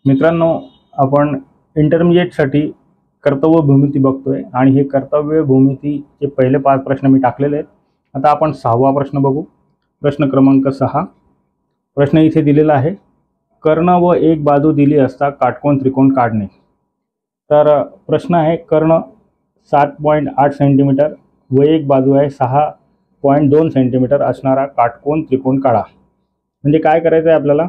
मित्रांनो, आपण इंटरमिजिएटसाठी कर्तव्य भूमिती बघतोय आणि हे कर्तव्य भूमितीचे पहिले 5 प्रश्न मी टाकलेले आहेत. आता आपण 6वा प्रश्न बघू. प्रश्न क्रमांक 6. प्रश्न इथे दिलेला आहे, कर्ण व एक बाजू दिली असता काटकोन त्रिकोण काढणे. तर प्रश्न आहे, कर्ण 7.8 सेंटीमीटर व एक बाजू आहे 6.2 सेंटीमीटर असणारा काटकोन त्रिकोण काढा. म्हणजे काय करायचं आहे आपल्याला,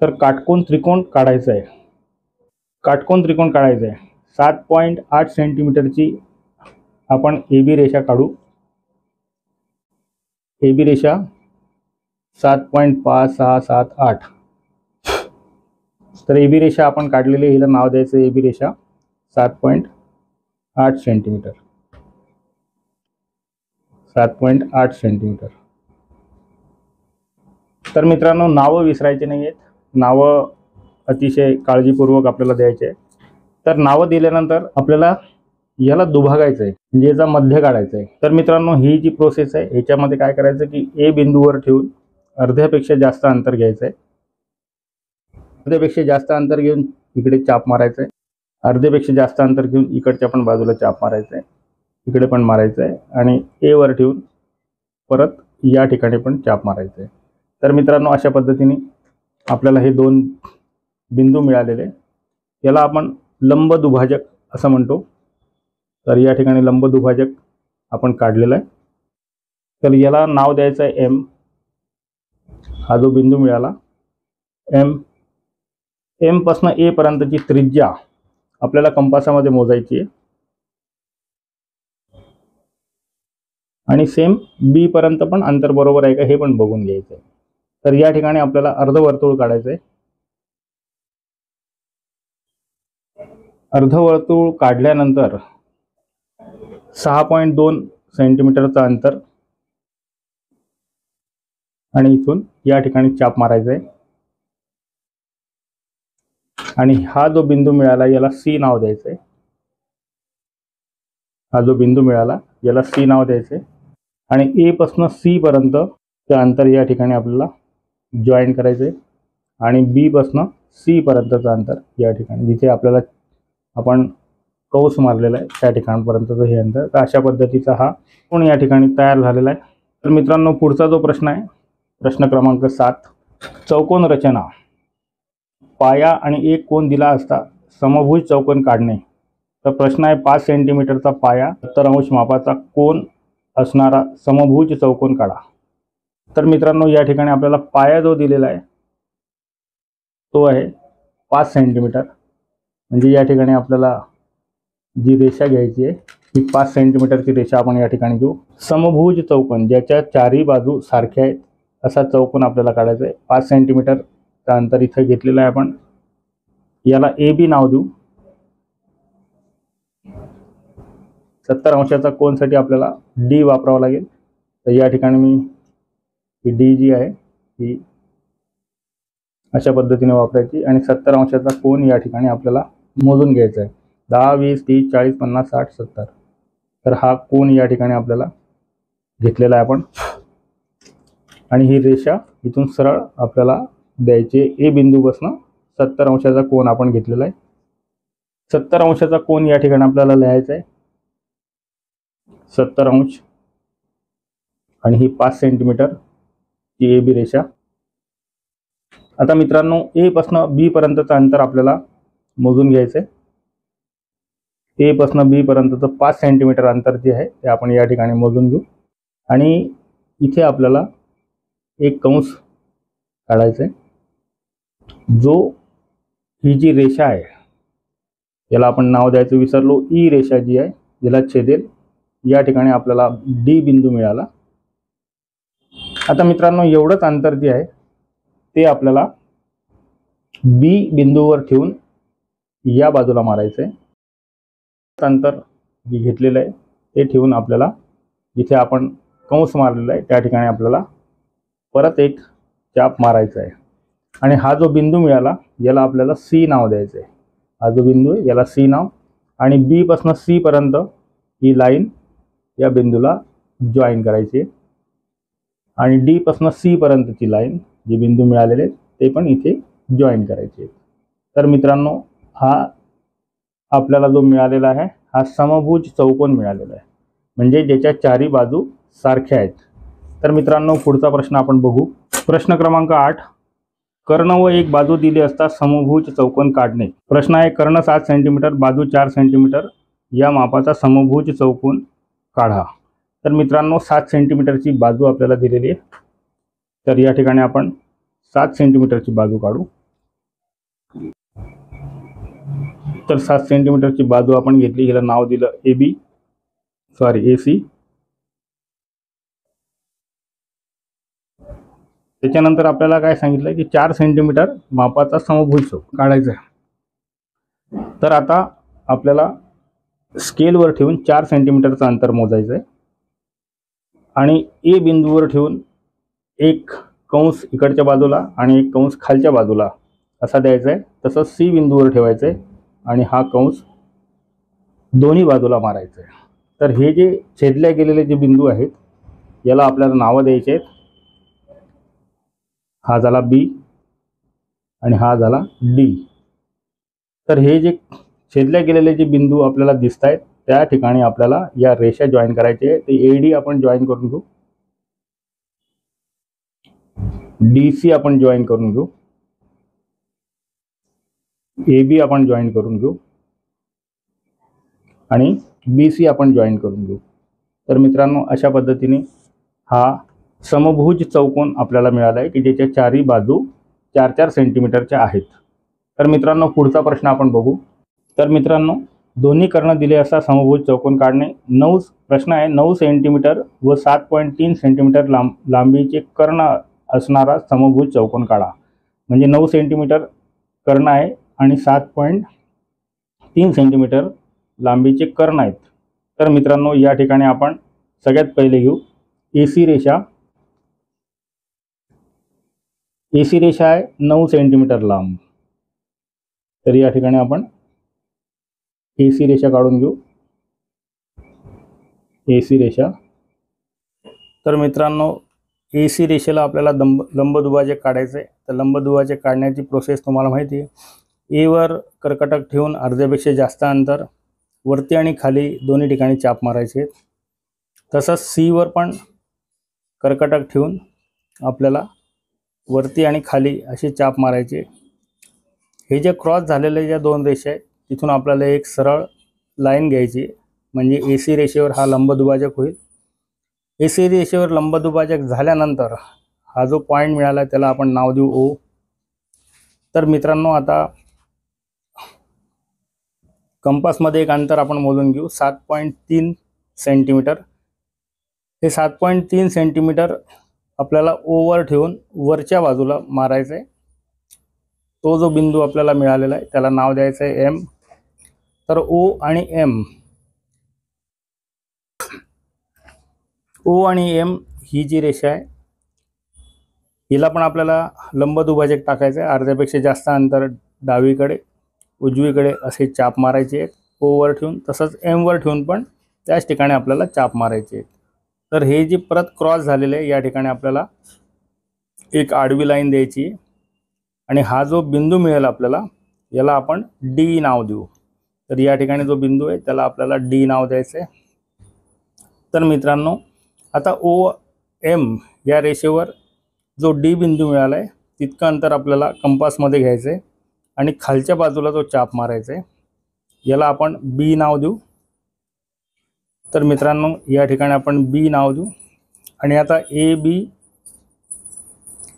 तर काटकोन त्रिकोण काढायचा आहे. काटकोन त्रिकोण काढायचा आहे. 7.8 सेंटीमीटरची आपण ए बी रेषा काढू. ए बी रेषा 7.5678. तर ए बी रेषा आपण काढलेली, हिला नाव द्यायचं ए बी रेषा 7.8 सेंटीमीटर. 7.8 सेंटीमीटर. तर मित्रांनो, नावं विसरायचे नाही आहेत. नावं अतिशय काळजीपूर्वक आपल्याला द्यायचे आहे. तर नावं दिल्यानंतर आपल्याला याला दुभागायचं आहे, म्हणजे याचा मध्य काढायचा आहे. तर मित्रांनो, ही जी प्रोसेस आहे याच्यामध्ये काय करायचं की ए बिंदूवर ठेवून अर्ध्यापेक्षा जास्त अंतर घ्यायचं आहे. अर्ध्यापेक्षा जास्त अंतर घेऊन इकडे चाप मारायचं आहे. अर्ध्यापेक्षा जास्त अंतर घेऊन इकडच्या पण बाजूला चाप मारायचं आहे. इकडे पण मारायचं आहे आणि ए वर ठेवून परत या ठिकाणी पण चाप मारायचं आहे. तर मित्रांनो, अशा पद्धतीने आपल्याला हे 2 बिंदू मिळालेले, याला आपण लंब दुभाजक असं म्हणतो. तर या ठिकाणी लंब दुभाजक आपण काढलेला आहे. तर याला नाव द्यायचं आहे एम. हा जो बिंदू मिळाला एम. एम पासून ए पर्यंतची त्रिज्या आपल्याला कंपासामध्ये मोजायची आहे आणि सेम बी पर्यंत पण अंतर बरोबर आहे का हे पण बघून घ्यायचं आहे. तर या ठिकाणी आपल्याला अर्धवर्तुळ काढायचं आहे. अर्धवर्तुळ काढल्यानंतर 6.2 सेंटीमीटरचं अंतर आणि इथून या ठिकाणी चाप मारायचा आहे. आणि हा जो बिंदू मिळाला याला सी नाव द्यायचं आहे. हा जो बिंदू मिळाला याला सी नाव द्यायचं आहे. आणि ए पासून सी पर्यंत ते अंतर या ठिकाणी आपल्याला जॉईन करायचं आहे. आणि बी पासून सी पर्यंतचं अंतर या ठिकाणी जिथे आपल्याला आपण कौस मारलेला आहे त्या ठिकाणपर्यंतचं हे अंतर. तर अशा पद्धतीचा हा कोण या ठिकाणी तयार झालेला आहे. तर मित्रांनो, पुढचा जो प्रश्न आहे, प्रश्न क्रमांक 7. चौकोन रचना. पाया आणि एक कोन दिला असता समभुज चौकोन काढणे. तर प्रश्न आहे, 5 सेंटीमीटरचा पाया 70 अंश मापाचा कोन असणारा समभुज चौकोन काढा. तर मित्रांनो, या ठिकाणी आपल्याला पाया जो दिलेला आहे तो आहे 5 सेंटीमीटर. म्हणजे या ठिकाणी आपल्याला जी रेषा घ्यायची आहे ही 5 सेंटीमीटरची रेषा आपण या ठिकाणी घेऊ. समभुज चौकोन ज्याच्या चारही बाजू सारख्या आहेत असा चौकोन आपल्याला काढायचा आहे. 5 सेंटीमीटरचं अंतर इथं घेतलेलं आहे आपण. याला ए बी नाव देऊ. 70 अंशाचा कोनसाठी आपल्याला डी वापरावं लागेल. तर या ठिकाणी मी ही डी जी आहे ही अशा पद्धतीने वापरायची आणि 70 अंशाचा कोन या ठिकाणी आपल्याला मोजून घ्यायचा आहे. 10, 20, 30, 40, 50, 60, 70. तर हा कोन या ठिकाणी आपल्याला घेतलेला आहे आपण. आणि ही रेषा इथून सरळ आपल्याला द्यायची. ए बिंदूपासून 70 अंशाचा कोन आपण घेतलेला आहे. 70 अंशाचा कोन या ठिकाणी आपल्याला लिहायचा आहे 70 अंश. आणि ही 5 सेंटीमीटर ची ए बी रेषा. आता मित्रांनो, ए पासून बी पर्यंतचं अंतर आपल्याला मोजून घ्यायचं आहे. ए पासून बी पर्यंतचं 5 सेंटीमीटर अंतर जे आहे ते आपण या ठिकाणी मोजून घेऊ. आणि इथे आपल्याला एक कंस काढायचा आहे. जो ही जी रेषा आहे याला आपण नाव द्यायचं विसरलो, ई रेषा जी आहे याला छेदेल. या ठिकाणी आपल्याला डी बिंदू मिळाला. आता मित्रांनो, एवढंच अंतर जे आहे ते आपल्याला बी बिंदूवर ठेवून या बाजूला मारायचं आहे. अंतर जे घेतलेलं आहे ते ठेवून आपल्याला जिथे आपण कंस मारलेला आहे त्या ठिकाणी आपल्याला परत एक चाप मारायचा आहे. आणि हा जो बिंदू मिळाला याला आपल्याला सी नाव द्यायचं आहे. हा जो बिंदू आहे याला सी नाव. आणि बी पासून सी पर्यंत ही लाईन या बिंदूला जॉईन करायची आहे. आणि डी पासून सी पर्यंतची लाईन जी बिंदू मिळालेले ते पण इथे जॉईन करायचे. तर मित्रांनो हा आपल्याला जो मिळालेला आहे हा समभुज चौकोन मिळालेला आहे, म्हणजे ज्याच्या चारी बाजू सारख्या आहेत. तर मित्रांनो पुढचा प्रश्न आपण बघू. प्रश्न क्रमांक 8. कर्ण व एक बाजू दिली असता समभुज चौकोन काढणे. प्रश्न आहे कर्ण 7 सेंटीमीटर, बाजू 4 सेंटीमीटर या मापाचा समभुज चौकोन काढा. तर मित्रांनो 7 सेंटीमीटरची बाजू आपल्याला दिलेली आहे. तर या ठिकाणी आपण 7 सेंटीमीटरची बाजू काढू. तर 7 सेंटीमीटरची बाजू आपण घेतली, हिला नाव दिलं AC. त्याच्यानंतर आपल्याला काय सांगितलं की 4 सेंटीमीटर मापाचा समभुज चौकोन काढायचा आहे. तर आता आपल्याला स्केलवर ठेवून 4 सेंटीमीटरचं अंतर मोजायचं आहे आणि ए बिंदूवर ठेवून एक कंस इकडच्या बाजूला आणि एक कंस खालच्या बाजूला असा द्यायचा आहे. तसंच सी बिंदूवर ठेवायचं आहे आणि हा कंस दोन्ही बाजूला मारायचा आहे. तर हे जे छेदल्या गेलेले जे बिंदू आहेत याला आपल्याला नावं द्यायचे आहेत. हा झाला बी आणि हा झाला डी. तर हे जे छेदल्या गेलेले जे बिंदू आपल्याला दिसत आहेत त्या ठिकाणी आपल्याला या रेषा जॉईन करायचे आहे. ते एडी आपण जॉईन करून घेऊ, DC आपण जॉईन करून घेऊ, AB आपण जॉईन करून घेऊ आणि BC आपण जॉईन करून घेऊ. तर मित्रांनो अशा पद्धतीने हा समभुज चौकोन आपल्याला मिळाला आहे की ज्याच्या चारी बाजू 4-4 सेंटीमीटरच्या आहेत. तर मित्रांनो पुढचा प्रश्न आपण बघू. तर मित्रांनो दोन्ही कर्ण दिले असता समभुज चौकोन काढणे. प्रश्न आहे 9 सेंटीमीटर व 7.3 सेंटीमीटर लांबीचे कर्ण असणारा समभुज चौकोन काढा. म्हणजे 9 सेंटीमीटर कर्ण आहे आणि 7.3 सेंटीमीटर लांबीचे कर्ण आहेत. तर मित्रांनो या ठिकाणी आपण सगळ्यात पहिले घेऊ AC रेषा. AC रेषा आहे 9 सेंटीमीटर लांब. तर या ठिकाणी आपण AC रेषा काढून घेऊ. AC रेषा. तर मित्रांनो AC रेषेला आपल्याला लंबदुभाजक काढायचं आहे. तर लंबदुभाजक काढण्याची प्रोसेस तुम्हाला माहिती आहे. ए वर कर्कटक ठेवून अर्ध्यापेक्षा जास्त अंतर वरती आणि खाली दोन्ही ठिकाणी चाप मारायचे. तसंच सी वर पण कर्कटक ठेवून आपल्याला वरती आणि खाली असे चाप मारायचे. हे जे क्रॉस झालेले ज्या दोन रेषा आहेत तिथून आपल्याला एक सरळ लाईन घ्यायची, म्हणजे AC रेषेवर हा लंबदुभाजक होईल. AC रेषेवर लंबदुभाजक झाल्यानंतर हा जो पॉईंट मिळाला त्याला आपण नाव देऊ O. तर मित्रांनो आता कंपासमध्ये एक अंतर आपण मोजून घेऊ 7.3 सेंटीमीटर. हे 7.3 सेंटीमीटर आपल्याला O वर ठेवून वरच्या बाजूला मारायचं आहे. तो जो बिंदू आपल्याला मिळालेला आहे त्याला नाव द्यायचं आहे M. तर O आणि M ही जी रेषा आहे हिला पण आपल्याला लंबदुभाजक टाकायचं आहे. अर्ध्यापेक्षा जास्त अंतर डावीकडे उजवीकडे असे चाप मारायचे आहेत O वर ठेवून. तसंच M वर ठेवून पण त्याच ठिकाणी आपल्याला चाप मारायचे आहेत. तर हे जे परत क्रॉस झालेले आहे या ठिकाणी आपल्याला एक आडवी लाईन द्यायची आणि हा जो बिंदू मिळेल आपल्याला याला आपण D नाव देऊ. तर या ठिकाणी जो बिंदू आहे त्याला आपल्याला D नाव द्यायचं आहे. तर मित्रांनो आता OM या रेषेवर जो D बिंदू मिळाला आहे तितकं अंतर आपल्याला कंपासमध्ये घ्यायचं आहे आणि खालच्या बाजूला जो चाप मारायचा आहे याला आपण B नाव देऊ. तर मित्रांनो या ठिकाणी आपण B नाव देऊ आणि आता AB,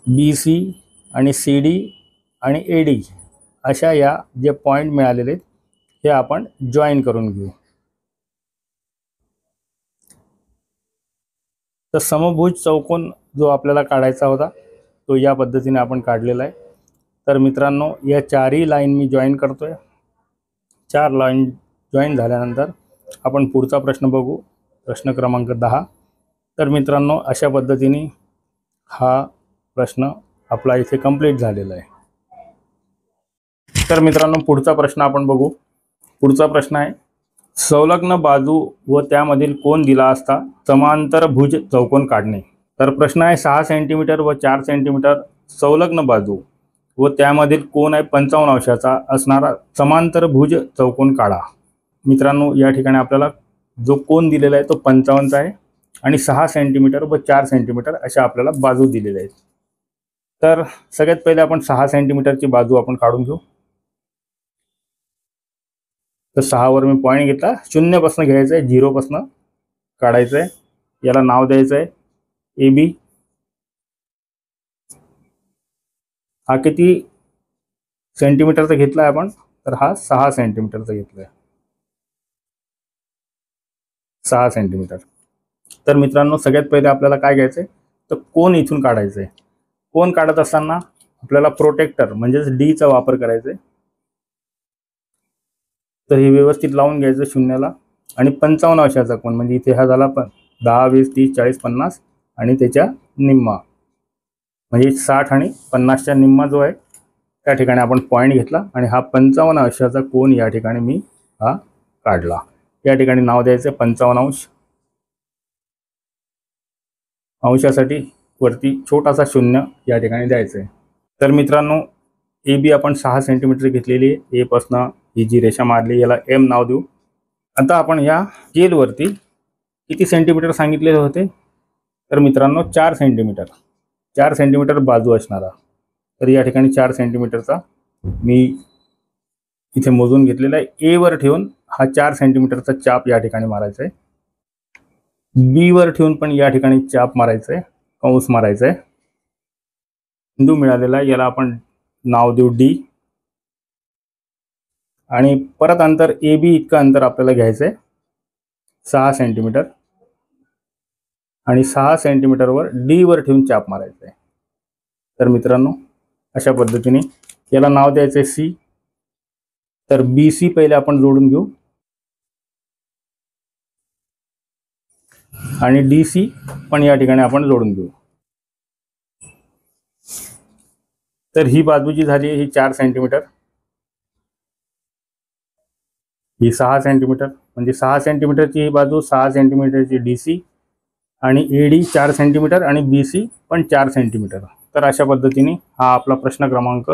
BC आणि CD आणि AD अशा या जे पॉईंट मिळालेले आहेत हे आपण जॉईन करून घेऊ. तर समभुज चौकोन जो आपल्याला काढायचा होता तो या पद्धतीने आपण काढलेला आहे. तर मित्रांनो या चारही लाईन मी जॉईन करतोय. 4 लाईन जॉईन झाल्यानंतर आपण पुढचा प्रश्न बघू, प्रश्न क्रमांक 10. तर मित्रांनो अशा पद्धतीने हा प्रश्न आपला इथे कंप्लीट झालेला आहे. तर मित्रांनो पुढचा प्रश्न आपण बघू. पुढचा प्रश्न आहे संलग्न बाजू व त्यामधील कोन दिला असता समांतर भुज चौकोन काढणे. तर प्रश्न आहे 6 सेंटीमीटर व 4 सेंटीमीटर संलग्न बाजू व त्यामधील कोन आहे 55 अंशाचा असणारा समांतरभुज चौकोन काढा। मित्रांनो, या ठिकाणी आपल्याला जो कोन दिलेला आहे तो 55चा आहे आणि 6 सेंटीमीटर व 4 सेंटीमीटर अशा आपल्याला बाजू दिलेल्या आहेत। तर सगळ्यात पहिले आपण 6 सेंटीमीटरची बाजू आपण काढून घेऊ। तर 6 वर मी पॉईंट घेतला, 0 पासून घ्यायचं आहे, 0 पासून काढायचं आहे। याला नाव द्यायचं आहे AB। हा किती सेंटीमीटरचा घेतला आहे आपण, तर हा 6 सेंटीमीटरचा घेतलाय, 6 सेंटीमीटर। तर मित्रांनो, सगळ्यात पहिले आपल्याला काय घ्यायचंय, तर कोन इथून काढायचंय। कोन काढत असताना आपल्याला प्रोटेक्टर म्हणजेच D चा वापर करायचा आहे। तर हे व्यवस्थित लावून घ्यायचं शून्याला आणि 55 अंशाचा कोन म्हणजे इथे हा झाला 10 20 30 40 50 आणि त्याच्या निम्मा म्हणजे 60 आणि 50च्या निम्मा जो आहे त्या ठिकाणी आपण पॉईंट घेतला आणि हा 55 अंशाचा कोन या ठिकाणी मी हा काढला। या ठिकाणी नाव द्यायचं 55 अंश। अंशासाठी वरती छोटासा शून्य या ठिकाणी द्यायचं आहे। तर मित्रांनो, AB आपण 6 सेंटीमीटर घेतलेली आहे। ए पासून ही जी रेषा मारली याला M नाव देऊ। आता आपण या स्केलवरती किती सेंटीमीटर सांगितलेले होते, तर मित्रांनो 4 सेंटीमीटर, 4 सेंटीमीटर बाजू असणारा। तर या ठिकाणी 4 सेंटीमीटरचा मी इथे मोजून घेतलेला आहे। A वर ठेवून हा 4 सेंटीमीटरचा चाप या ठिकाणी मारायचा आहे। B वर ठेवून पण या ठिकाणी चाप मारायचा आहे, कंस मारायचा आहे। बिंदू मिळालेला आहे, याला आपण नाव देऊ D। आणि परत अंतर AB इतकं अंतर आपल्याला घ्यायचं आहे 6 सेंटीमीटर आणि 6 सेंटीमीटरवर D वर ठेवून चाप मारायचा आहे। तर मित्रांनो, अशा पद्धतीने याला नाव द्यायचं आहे C। तर BC पहिले आपण जोडून घेऊ आणि DC पण या ठिकाणी आपण जोडून घेऊ। तर ही बाजू जी झाली ही 4 सेंटीमीटर, ही 6 सेंटीमीटर म्हणजे 6 सेंटीमीटरची ही बाजू, 6 सेंटीमीटरची DC आणि AD 4 सेंटीमीटर आणि BC पण 4 सेंटीमीटर। तर अशा पद्धतीने हा आपला प्रश्न क्रमांक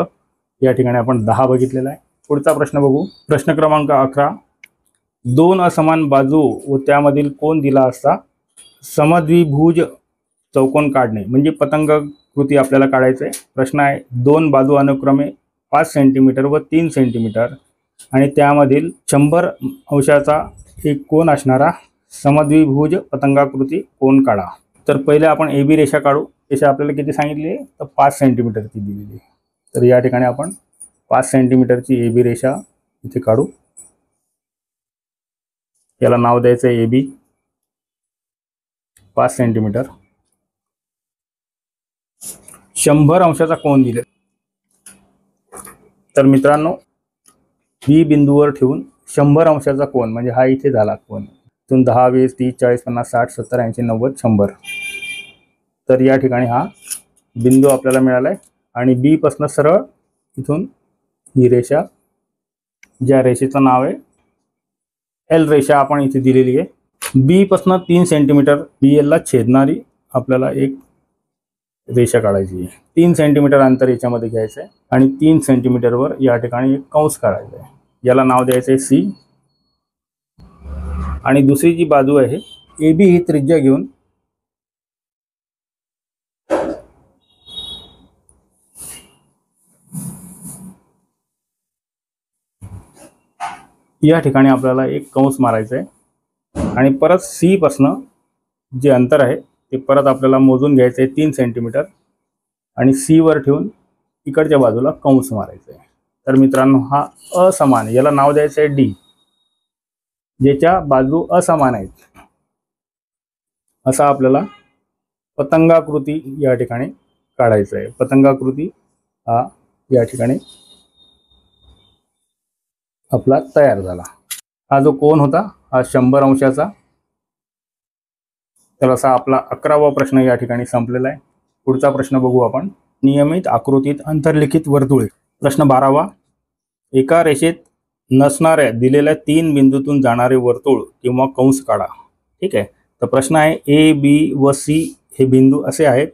या ठिकाणी आपण 10 बघितलेला आहे। पुढचा प्रश्न बघू, प्रश्न क्रमांक 11। दोन असमान बाजू व त्यामधील कोन दिला असता समद्विभुज चौकोन काढणे म्हणजे पतंगाकृती आपल्याला काढायचं आहे। प्रश्न आहे, दोन बाजू अनुक्रमे 5 सेंटीमीटर व 3 सेंटीमीटर आणि त्यामधील 100 अंशाचा एक कोन असणारा समद्विभुज पतंगाकृती कोन काढा। तर पहिले आपण AB रेषा काढू। रेषा आपल्याला किती सांगितली आहे, तर 5 सेंटीमीटरची दिलेली आहे। तर या ठिकाणी आपण 5 सेंटीमीटरची AB रेषा इथे काढू। याला नाव द्यायचं आहे AB, 5 सेंटीमीटर। 100 अंशाचा कोन दिले। तर मित्रांनो, B बिंदूवर ठेवून 100 अंशाचा कोन म्हणजे हा इथे झाला कोन, इथून 10 20 30 40 50 60 70 80 90 100। तर या ठिकाणी हा बिंदू आपल्याला मिळाला आहे आणि B पासून सरळ इथून ही रेषा, ज्या रेषेचं नाव आहे L रेषा आपण इथे दिलेली आहे। B पासून 3 सेंटीमीटर BL ला छेदणारी आपल्याला एक रेषा काढायची आहे। 3 सेंटीमीटर अंतर याच्यामध्ये घ्यायचं आहे आणि 3 सेंटीमीटरवर या ठिकाणी एक कंस काढायचा आहे। याला नाव द्यायचं आहे C। आणि दुसरी जी बाजू आहे AB ही त्रिज्या घेऊन या ठिकाणी आपल्याला एक कंस मारायचा आहे आणि परत C पासून जे अंतर आहे ते परत आपल्याला मोजून घ्यायचं आहे 3 सेंटीमीटर आणि C वर ठेवून इकडच्या बाजूला कंस मारायचा आहे। तर मित्रांनो, हा असमान, याला नाव द्यायचं आहे D, ज्याच्या बाजू असमान आहेत असा आपल्याला पतंगाकृती या ठिकाणी काढायचं आहे। पतंगाकृती हा या ठिकाणी आपला तयार झाला। हा जो कोन होता हा 100 अंशाचा। तर असा आपला 11वा प्रश्न या ठिकाणी संपलेला आहे। पुढचा प्रश्न बघू आपण, नियमित आकृतीत अंतर्लिखित वर्तुळे। प्रश्न 12वा, एका रेषेत नसणाऱ्या दिलेल्या 3 बिंदूतून जाणारे वर्तुळ किंवा कंस काढा। ठीक आहे, तर प्रश्न आहे A B व C हे बिंदू असे आहेत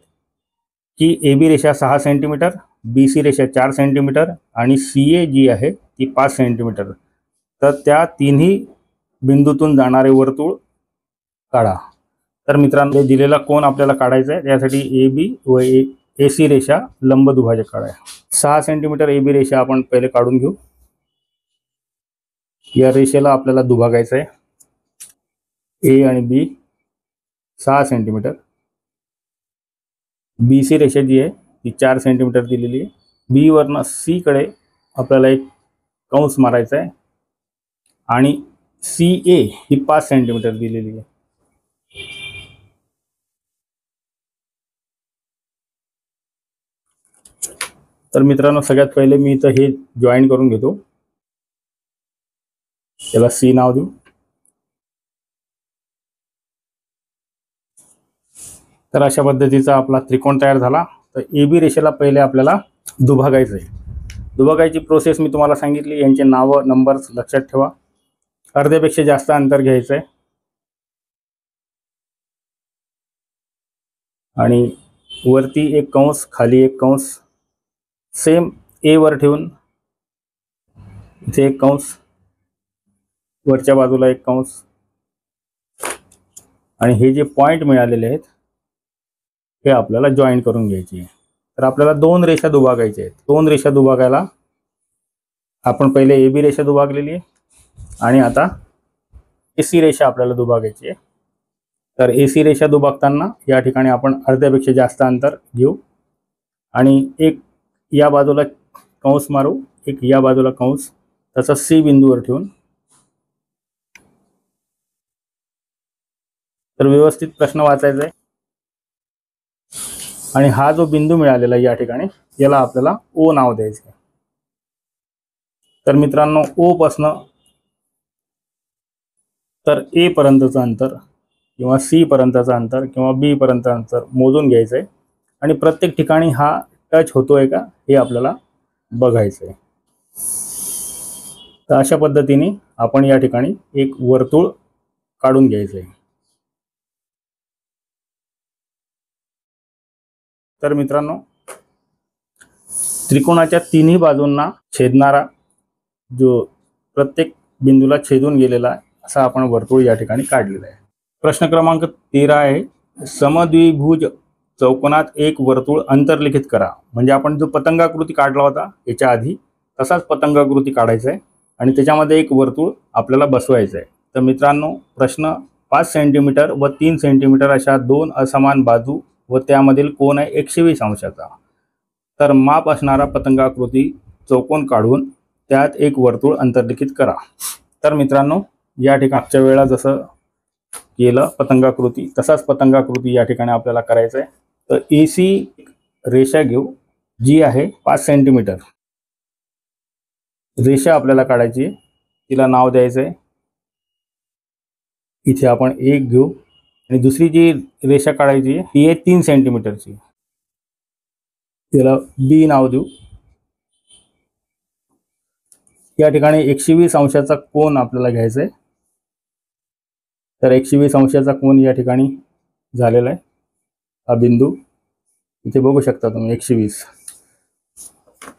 की AB रेषा 6 सेंटीमीटर, बी सी रेषा 4 सेंटीमीटर आणि सी ए जी आहे ती 5 सेंटीमीटर. तर त्या तिन्ही बिंदूतून जाणारे वर्तुळ काढा. तर मित्रांनो, दिलेला कोन आपल्याला काढायचा आहे. त्यासाठी ए बी व ए सी रेषा लंब दुभाजक काढा. 6 सेंटीमीटर ए बी रेषा आपण पहिले काढून घेऊ. या रेषेला आपल्याला दुभागायचं आहे. ए आणि बी 6 सेंटीमीटर. बी सी रेषा जी आहे ती 4 सेंटीमीटर दिलेली आहे. बी वरनं सी कडे आपल्याला एक कंस मारायचा आहे आणि सी ए ही 5 सेंटीमीटर दिलेली आहे. तर मित्रांनो, सगळ्यात पहिले मी इथं हे जॉईन करून घेतो. त्याला सी नाव देऊ. तर अशा पद्धतीचा आपला त्रिकोण तयार झाला. तर ए बी रेषेला पहिले आपल्याला दुभागायचं आहे. दुभागायची प्रोसेस मी तुम्हाला सांगितली. यांचे नावं नंबर्स लक्षात ठेवा. अर्ध्यापेक्षा जास्त अंतर घ्यायचं आहे आणि वरती एक कंस, खाली एक कंस, सेम ए वर ठेवून इथे एक कंस, वरच्या बाजूला एक कंस आणि हे जे पॉइंट मिळालेले आहेत हे आपल्याला जॉईन करून घ्यायचे आहे. तर आपल्याला 2 रेषा दुभागायच्या आहेत. 2 रेषा दुभागायला आपण पहिले ए बी रेषा दुभागलेली आहे आणि आता ए सी रेषा आपल्याला दुभागायची आहे. तर ए सी रेषा दुभागताना या ठिकाणी आपण अर्ध्यापेक्षा जास्त अंतर घेऊ आणि एक या बाजूला कंस मारू, एक या बाजूला कंस, त्याचा सी बिंदूवर ठेवून. तर व्यवस्थित प्रश्न वाचायचा आहे आणि हा जो बिंदू मिळालेला या ठिकाणी याला आपल्याला ओ नाव द्यायचं आहे. तर मित्रांनो, ओ पासनं तर ए पर्यंतचं अंतर किंवा सी पर्यंतचं अंतर किंवा बी पर्यंत अंतर मोजून घ्यायचं आहे आणि प्रत्येक ठिकाणी हा टच होतोय का हे आपल्याला बघायचं आहे. तर अशा पद्धतीने आपण या ठिकाणी एक वर्तुळ काढून घ्यायचं आहे. तर मित्रांनो, त्रिकोणाच्या तिन्ही बाजूंना छेदणारा जो प्रत्येक बिंदूला छेदून गेलेला असा आपण वर्तुळ या ठिकाणी काढलेला आहे. प्रश्न क्रमांक 13 आहे. समद्विभुज चौकोनात एक वर्तुळ अंतर्लिखित करा. म्हणजे आपण जो पतंगाकृती काढला होता याच्या आधी तसाच पतंगाकृती काढायचा आहे आणि त्याच्यामध्ये एक वर्तुळ आपल्याला बसवायचं आहे. तर मित्रांनो, प्रश्न 5 सेंटीमीटर व 3 सेंटीमीटर अशा 2 असमान बाजू व त्यामधील कोन आहे 120 अंशाचा. तर माप असणारा पतंगाकृती चौकोन काढून त्यात एक वर्तुळ अंतर्लिखित करा. तर मित्रांनो, या ठिकाणच्या वेळा जसं केलं पतंगाकृती तसाच पतंगाकृती या ठिकाणी आपल्याला करायचं आहे. तर ए सी रेषा घेऊ जी आहे 5 सेंटीमीटर. रेषा आपल्याला काढायची आहे, तिला नाव द्यायचं आहे. इथे आपण एक घेऊ आणि दुसरी जी रेषा काढायची ती आहे 3 सेंटीमीटरची. तिला बी नाव देऊ. या ठिकाणी 120 अंशाचा कोन आपल्याला घ्यायचा आहे. तर 120 अंशाचा कोन या ठिकाणी झालेला आहे. हा बिंदू इथे बघू शकता तुम्ही 120.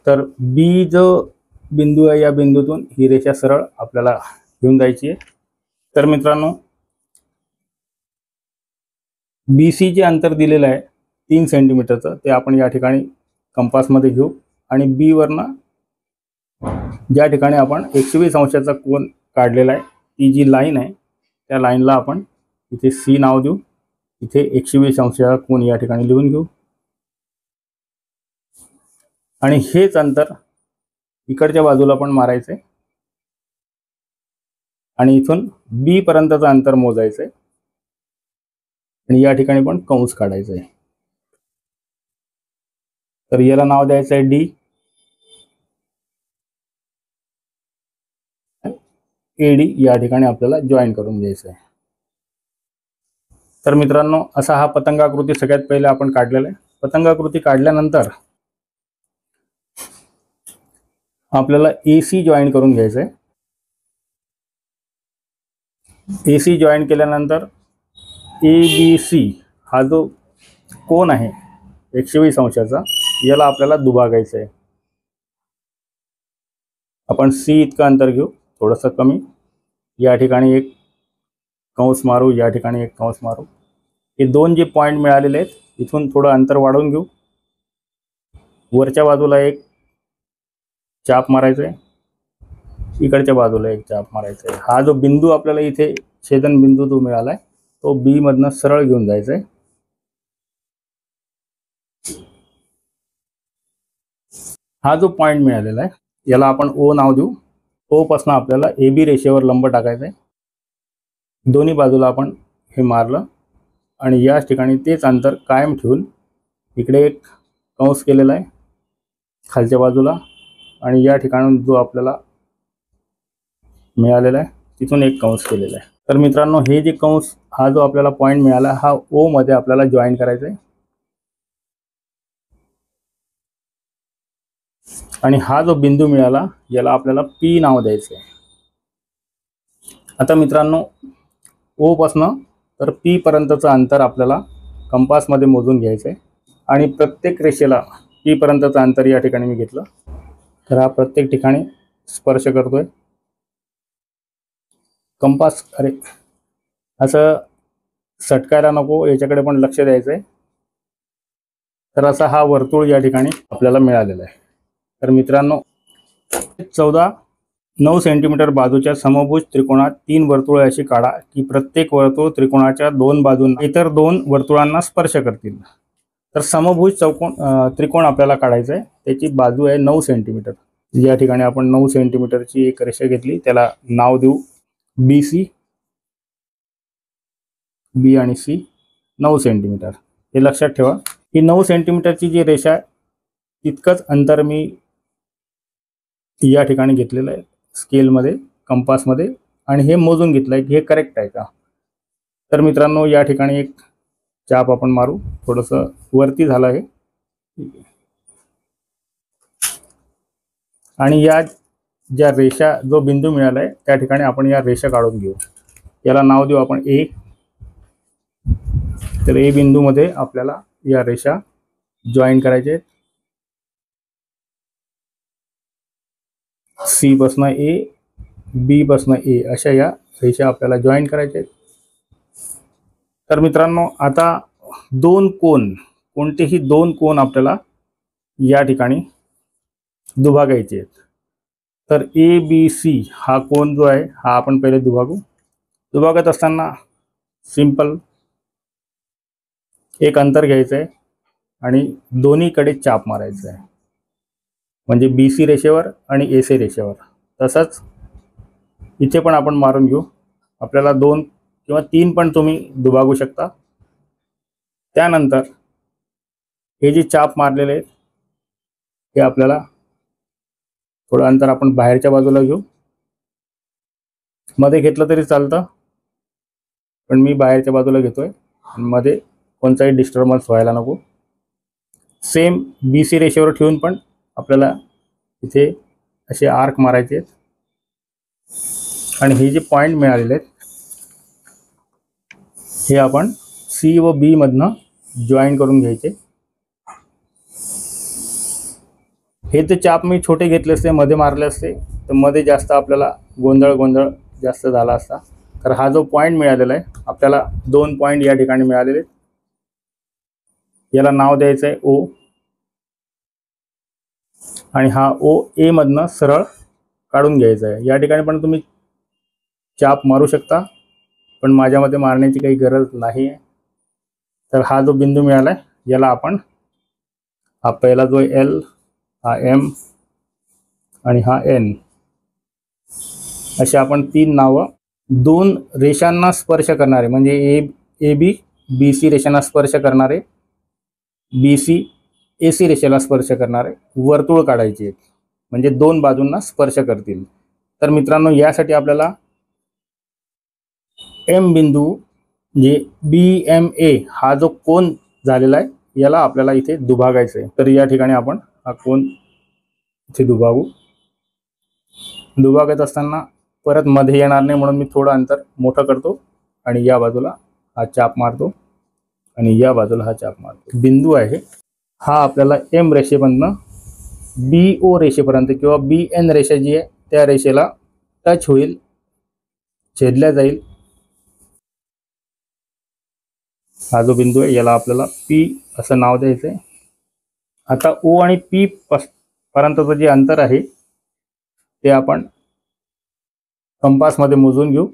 तर बी जो बिंदू आहे या बिंदूतून ही रेषा सरळ आपल्याला घेऊन जायची आहे. तर मित्रांनो, बी सी जे अंतर दिलेलं आहे 3 सेंटीमीटरचं ते आपण या ठिकाणी कंपासमध्ये घेऊ आणि बी वरनं ज्या ठिकाणी आपण 120 अंशाचा कोन काढलेला आहे ती जी लाईन आहे त्या लाईनला आपण इथे सी नाव देऊ. इथे 120 अंशाचा कोन या ठिकाणी लिहून घेऊ आणि हेच अंतर इकडच्या बाजूला पण मारायचं आहे आणि इथून बी पर्यंतचं अंतर मोजायचं आहे आणि या ठिकाणी पण कंस काढायचा आहे. तर याला नाव द्यायचं आहे डी. एडी या ठिकाणी आपल्याला जॉईन करून घ्यायचं आहे. तर मित्रांनो, असा हा पतंगाकृती सगळ्यात पहिले आपण काढलेला आहे. पतंगाकृती काढल्यानंतर आपल्याला ए सी जॉईन करून घ्यायचं आहे. ए सी जॉईन केल्यानंतर ए बी सी हा जो कोन आहे 120 अंशाचा याला आपल्याला दुभागायचं आहे. आपण सी इतकं अंतर घेऊ, थोडंसं कमी. या ठिकाणी एक कंस मारू, या ठिकाणी एक कंस मारू. हे दोन जे पॉईंट मिळालेले आहेत इथून थोडं अंतर वाढवून घेऊ. वरच्या बाजूला एक चाप मारायचा आहे, इकडच्या बाजूला एक चाप मारायचा आहे. हा जो बिंदू आपल्याला इथे छेदन बिंदू जो मिळालाय तो बी मधनं सरळ घेऊन जायचा आहे. हा जो पॉईंट मिळालेला आहे याला आपण ओ नाव देऊ. ओ पासून आपल्याला ए बी रेषेवर लंब टाकायचा आहे. दोन्ही बाजूला आपण हे मारलं आणि याच ठिकाणी तेच अंतर कायम ठेवून इकडे एक कंस केलेला आहे खालच्या बाजूला, आणि या ठिकाणी जो आपल्याला मिळालेला आहे तिथून एक कंस केलेला आहे. तर मित्रांनो, हे जे कंस, हा जो आपल्याला पॉईंट मिळाला हा ओ मध्ये आपल्याला जॉईन करायचा आहे. आणि हा जो बिंदू मिळाला याला आपल्याला पी नाव द्यायचं आहे. आता मित्रांनो, ओ पासून तर पी पर्यंतचं अंतर आपल्याला कंपासमध्ये मोजून घ्यायचं आहे. आणि प्रत्येक रेषेला पी पर्यंतचं अंतर या ठिकाणी मी घेतलं. तर हा प्रत्येक ठिकाणी स्पर्श करतोय. कंपास अरे असं सटकायला नको, याच्याकडे पण लक्ष द्यायचं आहे. तर असा हा वर्तुळ या ठिकाणी आपल्याला मिळालेला आहे. तर मित्रांनो, 9 सेंटीमीटर बाजूच्या समभुज त्रिकोणात 3 वर्तुळे अशी काढा की प्रत्येक वर्तुळ त्रिकोणाच्या 2 बाजूंना इतर 2 वर्तुळांना स्पर्श करतील. तर समभुज त्रिकोण आपल्याला काढायचा आहे. त्याची बाजू आहे 9 सेंटीमीटर. या ठिकाणी आपण 9 सेंटीमीटरची एक रेषा घेतली, त्याला नाव देऊ बी सी. बी आणि सी 9 सेंटीमीटर. हे लक्षात ठेवा. ही 9 सेंटीमीटरची जी रेषा आहे तितकंच अंतर मी या ठिकाणी घेतलेलं आहे स्केलमध्ये, कंपासमध्ये, आणि हे मोजून घेतलं आहे की हे करेक्ट आहे का. तर मित्रांनो, या ठिकाणी एक चाप आपण मारू. थोडंसं वरती झालं आहे. आणि या ज्या रेषा, जो बिंदू मिळाला आहे त्या ठिकाणी आपण या रेषा काढून घेऊ. याला नाव देऊ आपण ए. तर ए बिंदूमध्ये आपल्याला या रेषा जॉईन करायचे आहेत. सी पासून ए, बी पासून ए अशा या रेषा आपल्याला जॉईन करायच्या आहेत. तर मित्रांनो, आता कोणतेही दोन कोन आपल्याला या ठिकाणी दुभागायचे आहेत. तर ए बी सी हा कोन जो आहे हा आपण पहिले दुभागू. दुभागत असताना सिंपल एक अंतर घ्यायचं आहे आणि दोन्हीकडे चाप मारायचं आहे, म्हणजे बी सी रेषेवर आणि ए सी रेषेवर. तसंच इथे पण आपण मारून घेऊ. आपल्याला 2 किंवा 3 पण तुम्ही दुभागू शकता. त्यानंतर हे जे चाप मारलेले आहेत हे आपल्याला थोडं अंतर आपण बाहेरच्या बाजूला घेऊ. मध्ये घेतलं तरी चालतं, पण मी बाहेरच्या बाजूला घेतोय. मध्ये कोणताही डिस्टर्बन्स व्हायला नको. सेम बी सी रेषेवर ठेवून पण आपल्याला इथे असे आर्क मारायचे आहेत. आणि हे जे पॉईंट मिळालेले आहेत हे आपण सी व बी मधनं जॉईन करून घ्यायचे. हे ते चाप मी छोटे घेतले असते, मध्ये मारले असते तर मध्ये जास्त आपल्याला गोंधळ जास्त झाला असता. तर हा जो पॉईंट मिळालेला आहे आपल्याला, 2 पॉईंट या ठिकाणी मिळालेले आहेत. याला नाव द्यायचं आहे ओ. आणि हा ओ ए मधनं सरळ काढून घ्यायचा आहे. या ठिकाणी पण तुम्ही चाप मारू शकता, पण माझ्यामध्ये मारण्याची काही गरज नाही आहे. तर हा जो बिंदू मिळाला आहे याला आपण, हा पहिला जो एल, हा एम आणि हा एन, असे आपण 3 नावं 2 रेषांना स्पर्श करणारे, म्हणजे ए बी बी सी रेषांना स्पर्श करणारे, बी सी ए सी रेषेला स्पर्श करणारे वर्तुळ काढायचे आहेत, म्हणजे 2 बाजूंना स्पर्श करतील. तर मित्रांनो, यासाठी आपल्याला एम बिंदू म्हणजे बी एम ए हा जो कोन झालेला आहे याला आपल्याला इथे दुभागायचं आहे. तर या ठिकाणी आपण हा कोन इथे दुभागू. दुभागत असताना परत मध्ये येणार नाही म्हणून मी थोडं अंतर मोठं करतो आणि या बाजूला हा चाप मारतो आणि या बाजूला हा चाप मारतो. बिंदू आहे हा आपल्याला एम रेषेमधनं बी ओ रेषेपर्यंत किंवा बी एन रेषा जी आहे त्या रेषेला टच होईल, छेदल्या जाईल. हा जो बिंदू आहे याला आपल्याला पी असं नाव द्यायचं आहे. आता ओ आणि पी पर्यंतचं जे अंतर आहे ते आपण कंपासमध्ये मोजून घेऊ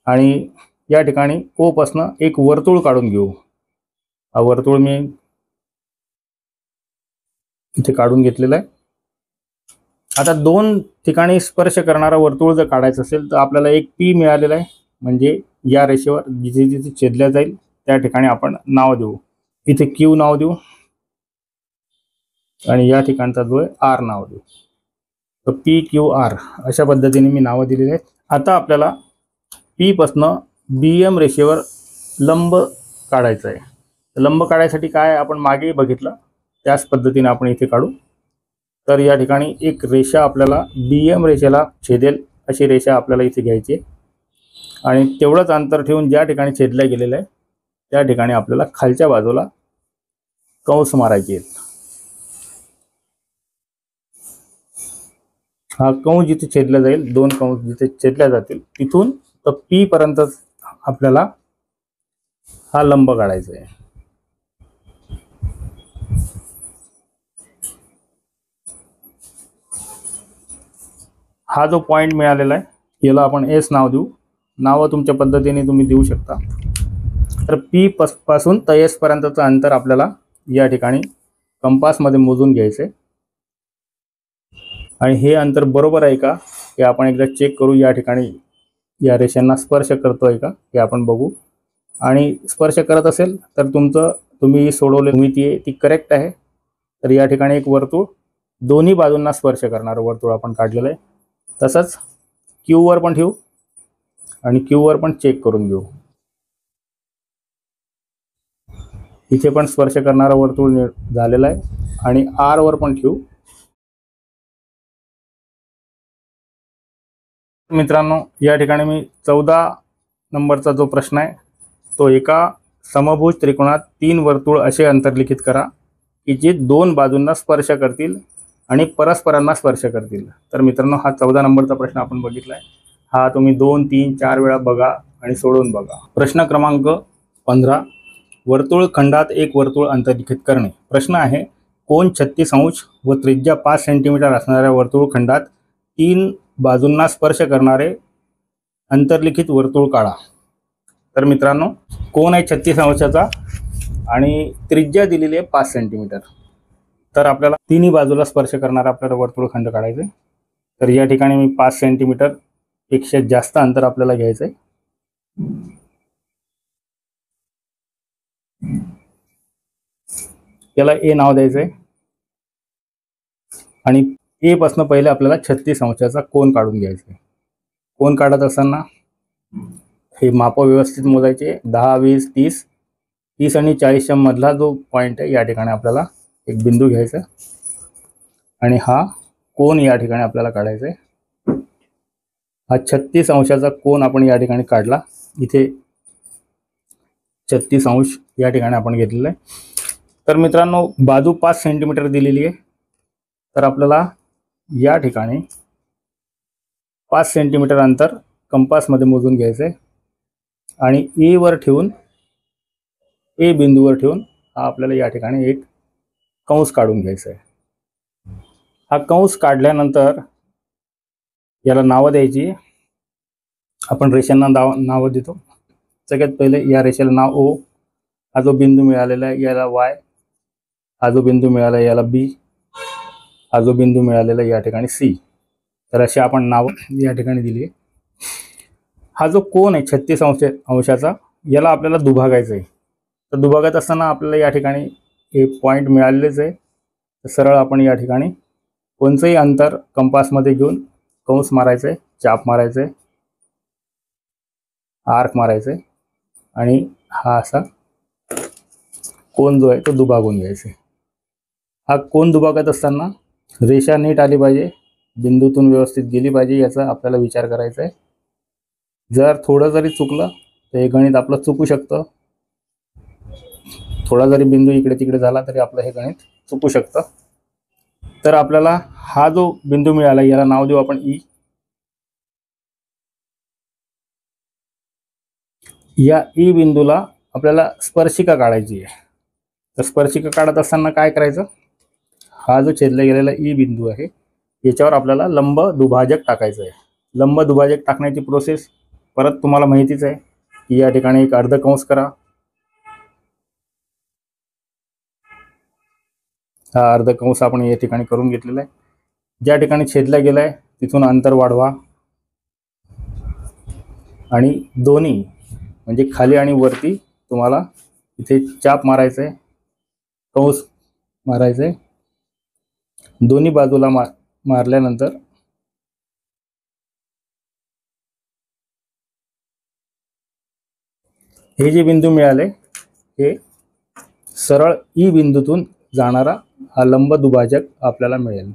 आणि या ठिकाणी ओ पासनं एक वर्तुळ काढून घेऊ. हा वर्तुळ मी इथे काढून घेतलेला आहे. आता दोन ठिकाणी स्पर्श करणारा वर्तुळ जर काढायचं असेल तर आपल्याला एक पी मिळालेला आहे, म्हणजे या रेषेवर जिथे जिथे छेदल्या जाईल त्या ठिकाणी आपण नाव देऊ. इथे क्यू नाव देऊ आणि या ठिकाणचा जो आहे आर नाव देऊ. तर पी क्यू आर अशा पद्धतीने मी नावं दिलेली आहेत. आता आपल्याला पी पासनं बी एम रेषेवर लंब काढायचं आहे. लंब काढायसाठी काय आपण मागे बघितलं त्याच पद्धतीने आपण इथे काढू. तर या ठिकाणी एक रेषा आपल्याला बी एम रेषेला छेदेल अशी रेषा आपल्याला इथे घ्यायची आहे आणि तेवढंच अंतर ठेवून ज्या ठिकाणी छेदल्या गेलेलं आहे त्या ठिकाणी आपल्याला खालच्या बाजूला कंस मारायचे आहेत. हा कंस जिथे छेदला जाईल, दोन कंस जिथे छेदल्या जातील तिथून तर पी पर्यंत आपल्याला हा लंब काढायचा आहे. हा जो पॉइंट मिळालेला आहे याला आपण एस नाव देऊ. नावं तुमच्या पद्धतीने तुम्ही देऊ शकता. तर पी पासून तर एस पर्यंतचं अंतर आपल्याला या ठिकाणी कंपासमध्ये मोजून घ्यायचं आहे आणि हे अंतर बरोबर आहे का हे आपण एकदा चेक करू. या ठिकाणी या रेषांना स्पर्श करतोय का हे आपण बघू आणि स्पर्श करत असेल तर तुम्ही सोडवलेली भूमिती आहे ती करेक्ट आहे. तर या ठिकाणी एक वर्तुळ दोन्ही बाजूंना स्पर्श करणारं वर्तुळ आपण काढलेलं आहे. तसंच क्यूवर पण ठेवू आणि क्यूवर पण चेक करून घेऊ. इथे पण स्पर्श करणारं वर्तुळ झालेलं आहे आणि आर वर पण ठेवू. मित्रांनो या ठिकाणी मी 14 नंबरचा जो प्रश्न आहे तो एका समभुज त्रिकोणात 3 वर्तुळ असे अंतर्लिखित करा की जे दोन बाजूंना स्पर्श करतील आणि परस्परांना स्पर्श करतील. तर मित्रांनो हा 14 नंबरचा प्रश्न आपण बघितला आहे. हा तुम्ही 2, 3, 4 वेळा बघा आणि सोडवून बघा. प्रश्न क्रमांक 15 वर्तुळ खंडात एक वर्तुळ अंतर्लिखित करणे. प्रश्न आहे कोन 36 अंश व त्रिज्या 5 सेंटीमीटर असणाऱ्या वर्तुळ खंडात 3 बाजूंना स्पर्श करणारे अंतर्लिखित वर्तुळ काढा. तर मित्रांनो कोन आहे 36 अंशाचा आणि त्रिज्या दिलेली आहे 5 सेंटीमीटर. तर आपल्याला तिन्ही बाजूला स्पर्श करणारा आपल्याला वर्तुळखंड काढायचं आहे. तर या ठिकाणी मी 5 सेंटीमीटर पेक्षा जास्त अंतर आपल्याला घ्यायचं आहे. याला ए नाव द्यायचं आहे आणि ए पासून पहिले आपल्याला 36 अंशाचा कोन काढून घ्यायचा आहे. कोन काढत असताना हे माप व्यवस्थित मोजायचे. 10, 20, 30, 30 आणि 40च्या मधला जो पॉईंट आहे या ठिकाणी आपल्याला एक बिंदू घ्यायचा आणि हा कोन या ठिकाणी आपल्याला काढायचा आहे. हा 36 अंशाचा कोन आपण या ठिकाणी काढला. इथे 36 अंश या ठिकाणी आपण घेतलेला आहे. तर मित्रांनो बाजू 5 सेंटीमीटर दिलेली आहे. तर आपल्याला या ठिकाणी 5 सेंटीमीटर अंतर कंपासमध्ये मोजून घ्यायचं आहे आणि ए वर ठेवून ए बिंदूवर ठेवून हा आपल्याला या ठिकाणी एक कंस काढून घ्यायचा आहे. हा कंस काढल्यानंतर याला नावं द्यायची. आपण रेषांना नावं देतो. सगळ्यात पहिले या रेषेला नाव ओ. हा जो बिंदू मिळालेला आहे याला वाय. हा जो बिंदू मिळाला आहे याला बी. हा जो बिंदू मिळालेला या ठिकाणी सी. तर अशी आपण नाव या ठिकाणी दिली आहे. हा जो कोन आहे 36 अंशाचा याला आपल्याला दुभागायचं आहे. तर दुभागत असताना आपल्याला या ठिकाणी हे पॉईंट मिळालेलेच आहे. तर सरळ आपण या ठिकाणी कोणचंही अंतर कंपासमध्ये घेऊन कंस मारायचं आहे, चाप मारायचं आहे, आर्क मारायचं आहे आणि हा असा कोन जो आहे तो दुभागून घ्यायचा आहे. हा कोन दुभागत असताना रेषा नीट आली पाहिजे, बिंदूतून व्यवस्थित गेली पाहिजे याचा आपल्याला विचार करायचा आहे. जर थोडं जरी चुकलं तर हे गणित आपलं चुकू शकतं. थोडा जरी बिंदू इकडे तिकडे झाला तरी आपलं हे गणित चुकू शकतं. तर आपल्याला हा जो बिंदू मिळाला याला नाव देऊ आपण ई. या ई बिंदूला आपल्याला स्पर्शिका काढायची आहे. तर स्पर्शिका काढत असताना काय करायचं, हा जो छेदला गेलेला ई बिंदू आहे याच्यावर आपल्याला लंब दुभाजक टाकायचं आहे. लंब दुभाजक टाकण्याची प्रोसेस परत तुम्हाला माहितीच आहे की या ठिकाणी एक अर्धकंस करा. हा अर्धकंस आपण या ठिकाणी करून घेतलेला आहे. ज्या ठिकाणी छेदला गेलाय तिथून अंतर वाढवा आणि दोन्ही म्हणजे खाली आणि वरती तुम्हाला इथे चाप मारायचं आहे, कंस मारायचं आहे. दोन्ही बाजूला मारल्यानंतर हे जे बिंदू मिळाले हे सरळ ई बिंदूतून जाणारा हा लंब दुभाजक आपल्याला मिळेल.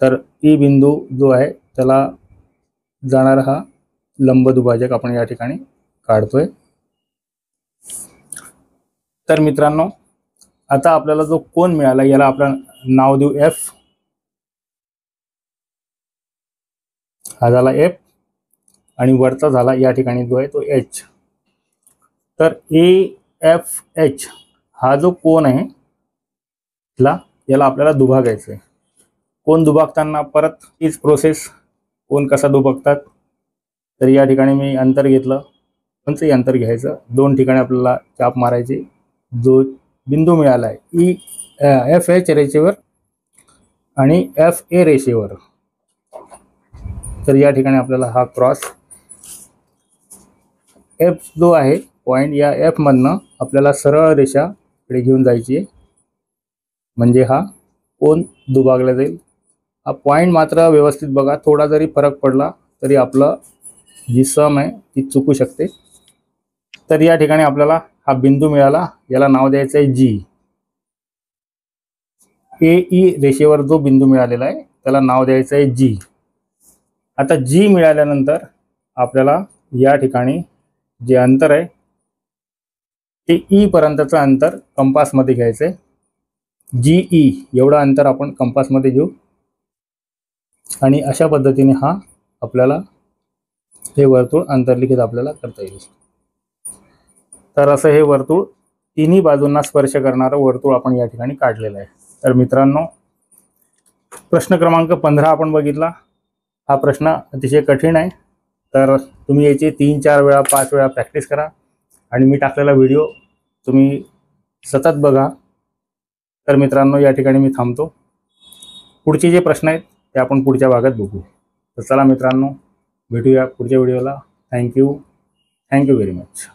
तर ई बिंदू जो आहे त्याला जाणारा हा लंब दुभाजक आपण या ठिकाणी काढतोय. तर मित्रांनो, आता आपल्याला जो कोन मिळाला याला आपण नाव देऊ एफ. हा झाला एफ आणि वरचा झाला या ठिकाणी जो आहे तो एच. तर ए एफ एच हा जो कोन आहे याला आपल्याला दुभागायचं आहे. कोन दुभागताना परत हीच प्रोसेस. कोन कसा दुभागतात, तर या ठिकाणी मी अंतर घेतलं, कोणचंही अंतर घ्यायचं, दोन ठिकाणी आपल्याला चाप मारायचे. जो बिंदू मिळाला आहे ई एफ एच रेषेवर आणि एफ ए रेषेवर, तर या ठिकाणी आपल्याला हा क्रॉस एफ जो आहे पॉईंट, या एफ मधनं आपल्याला सरळ रेषा इकडे घेऊन जायची आहे, म्हणजे हा कोन दुभागला जाईल. हा पॉईंट मात्र व्यवस्थित बघा, थोडा जरी फरक पडला तरी आपलं जी सम आहे ती चुकू शकते. तर या ठिकाणी आपल्याला हा बिंदू मिळाला, याला नाव द्यायचं आहे जी. ए ई रेषेवर जो बिंदू मिळालेला आहे त्याला नाव द्यायचं आहे जी. आता जी मिळाल्यानंतर आपल्याला या ठिकाणी जे अंतर आहे ते ई पर्यंतचं अंतर कंपासमध्ये घ्यायचं आहे. जी ई एवढं अंतर आपण कंपासमध्ये घेऊ आणि अशा पद्धतीने हा आपल्याला हे वर्तुळ अंतर्लिखित आपल्याला करता येईल. तर असं हे वर्तुळ तिन्ही बाजूंना स्पर्श करणारं वर्तुळ आपण या ठिकाणी काढलेलं आहे. तर मित्रांनो, प्रश्न क्रमांक 15 आपण बघितला. हा प्रश्न अतिशय कठीण आहे, तर तुम्ही याची 3-4 वेळा 5 वेळा प्रॅक्टिस करा आणि मी टाकलेला व्हिडिओ तुम्ही सतत बघा. तर मित्रांनो, या ठिकाणी मी थांबतो. पुढचे जे प्रश्न आहेत ते आपण पुढच्या भागात बघू. तर चला मित्रांनो, भेटूया पुढच्या व्हिडिओला. Thank you very much.